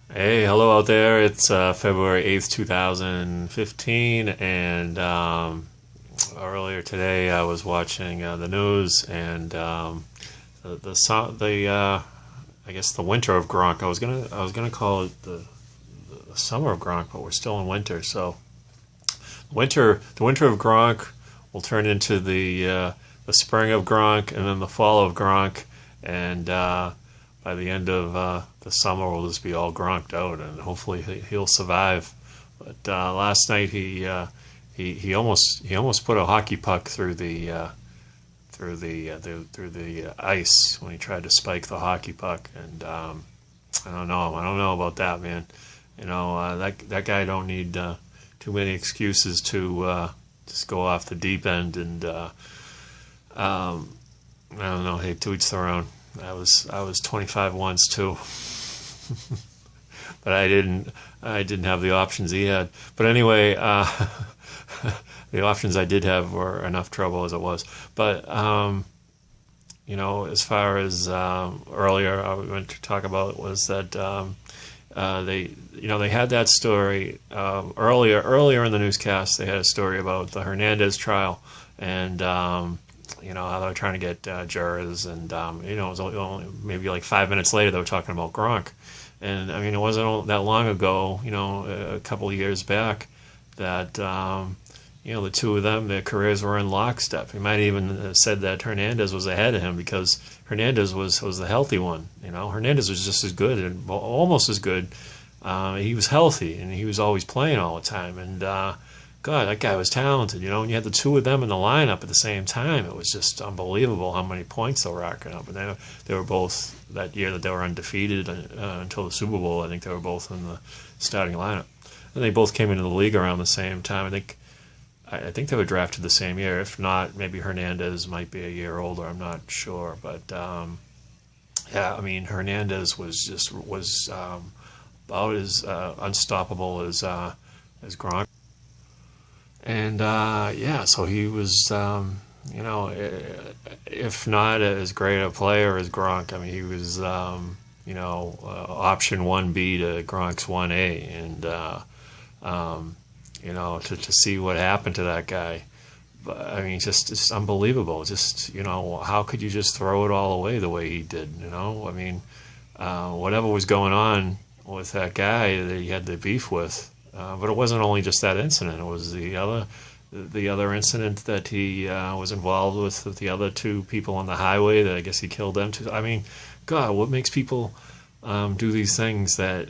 Hey, hello out there. It's February 8th, 2015, and earlier today I was watching the news and I guess the winter of Gronk. I was gonna call it the summer of Gronk, but we're still in winter. So the winter of Gronk will turn into the spring of Gronk, and then the fall of Gronk, and by the end of the summer, we'll just be all gronked out, and hopefully he'll survive. But last night he almost put a hockey puck through the ice when he tried to spike the hockey puck, and I don't know about that, man. That guy don't need too many excuses to just go off the deep end, and I don't know. Hey, to each their own. I was 25 once too, but I didn't have the options he had. But anyway, the options I did have were enough trouble as it was. But as far as earlier I went to talk about was that they had that story earlier in the newscast. They had a story about the Hernandez trial, and how they were trying to get jurors, and it was only maybe like 5 minutes later they were talking about Gronk, and I mean it wasn't that long ago, a couple of years back, that the two of them, their careers were in lockstep. He might even have said that Hernandez was ahead of him because Hernandez was the healthy one. Hernandez was just as good, and almost as good. He was healthy, and he was always playing all the time, and God, that guy was talented, and you had the two of them in the lineup at the same time. It was just unbelievable how many points they were racking up. And they were both, that year that they were undefeated until the Super Bowl, I think they were both in the starting lineup. And they both came into the league around the same time. I think they were drafted the same year. If not, maybe Hernandez might be a year older. I'm not sure. But, yeah, I mean, Hernandez was about as unstoppable as Gronk. And yeah, so he was, if not as great a player as Gronk, I mean, he was, option 1B to Gronk's 1A. And, to see what happened to that guy, I mean, just unbelievable. Just, how could you just throw it all away the way he did, I mean, whatever was going on with that guy that he had the beef with. But it wasn't only just that incident. It was the other incident that he was involved with the other two people on the highway that I guess he killed them too. I mean, God, what makes people do these things that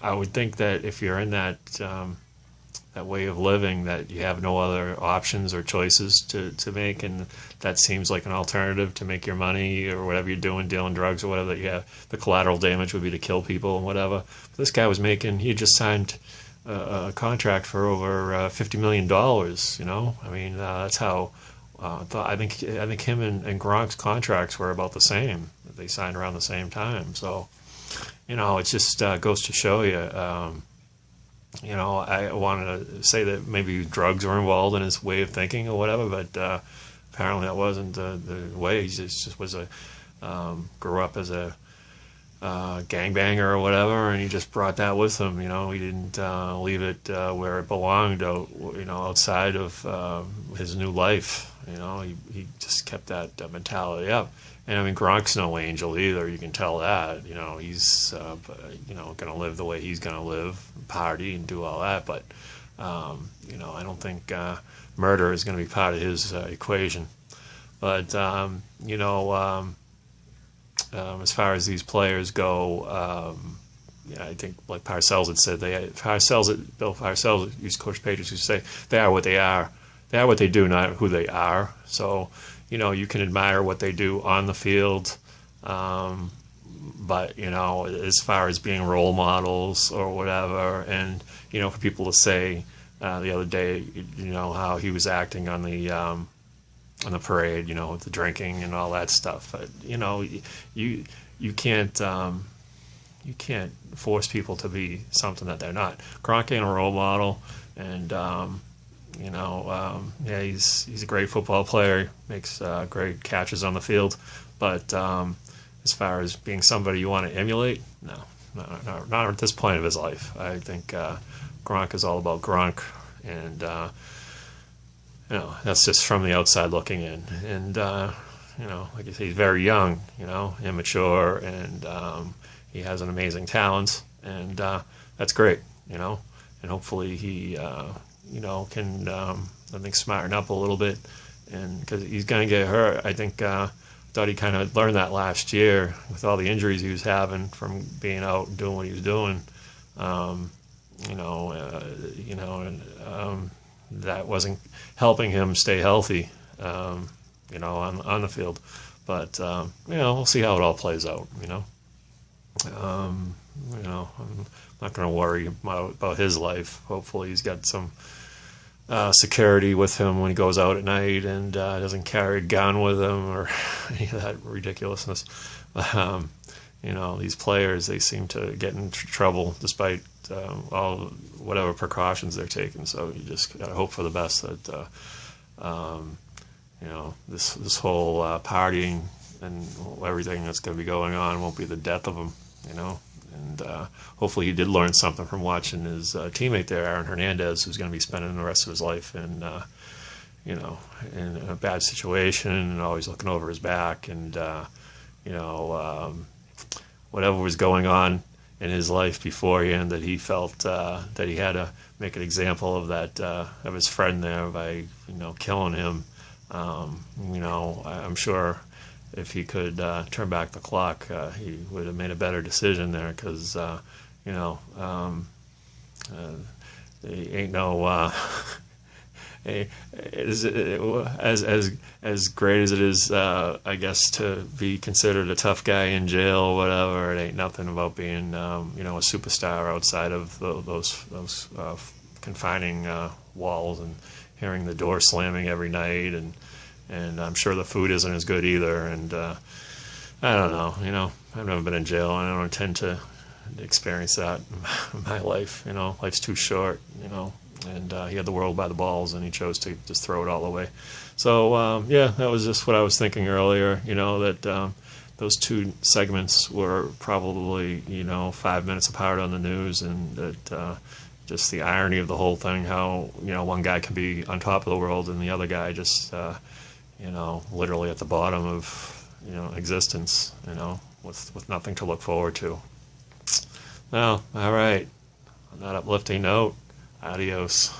I would think that if you're in that way of living, that you have no other options or choices to make, and that seems like an alternative to make your money or whatever you're doing, dealing drugs or whatever that you have. The collateral damage would be to kill people and whatever. But this guy he just signed a contract for over $50 million. I mean, that's how. I think him and Gronk's contracts were about the same. They signed around the same time. So, it just goes to show you. I wanted to say that maybe drugs were involved in his way of thinking or whatever, but apparently that wasn't the way. He just was grew up as a gangbanger or whatever, and he just brought that with him. He didn't leave it where it belonged, outside of his new life. He just kept that mentality up. And I mean, Gronk's no angel either. You can tell that. He's going to live the way he's going to live, party and do all that. But I don't think murder is going to be part of his equation. But as far as these players go, I think like Parcells had said, Bill Parcells used Coach Patriots who say they are what they are. They are what they do, not who they are. So, you can admire what they do on the field, but, as far as being role models or whatever, and, for people to say the other day, how he was acting on the parade, with the drinking and all that stuff. But, you can't force people to be something that they're not. Gronk ain't a role model, and yeah, he's a great football player, makes great catches on the field, but as far as being somebody you want to emulate, no, not at this point of his life. I think Gronk is all about Gronk, and that's just from the outside looking in. And like I say, he's very young, immature, and he has an amazing talent, and that's great, and hopefully he, can, I think, smarten up a little bit, and because he's going to get hurt. I think thought he kind of learned that last year with all the injuries he was having from being out and doing what he was doing, and that wasn't helping him stay healthy, on the field. But we'll see how it all plays out. I'm not going to worry about his life. Hopefully, he's got some security with him when he goes out at night and doesn't carry a gun with him or any of that ridiculousness. These players, they seem to get in trouble despite all whatever precautions they're taking. So you just got to hope for the best that this whole partying and everything that's going to be going on won't be the death of him. And hopefully he did learn something from watching his teammate there, Aaron Hernandez, who's going to be spending the rest of his life in a bad situation and always looking over his back, and whatever was going on in his life beforehand, that he felt that he had to make an example of that of his friend there by killing him. I'm sure if he could turn back the clock, he would have made a better decision there, because ain't no as great as it is, I guess, to be considered a tough guy in jail or whatever. It ain't nothing about being a superstar outside of those confining walls and hearing the door slamming every night, and I'm sure the food isn't as good either. And I don't know. I've never been in jail, and I don't intend to experience that in my life. Life's too short. And he had the world by the balls, and he chose to just throw it all away. So that was just what I was thinking earlier. That those two segments were probably 5 minutes apart on the news, and that just the irony of the whole thing. How one guy can be on top of the world, and the other guy just literally at the bottom of existence. With nothing to look forward to. Well, all right. On that uplifting note, adios.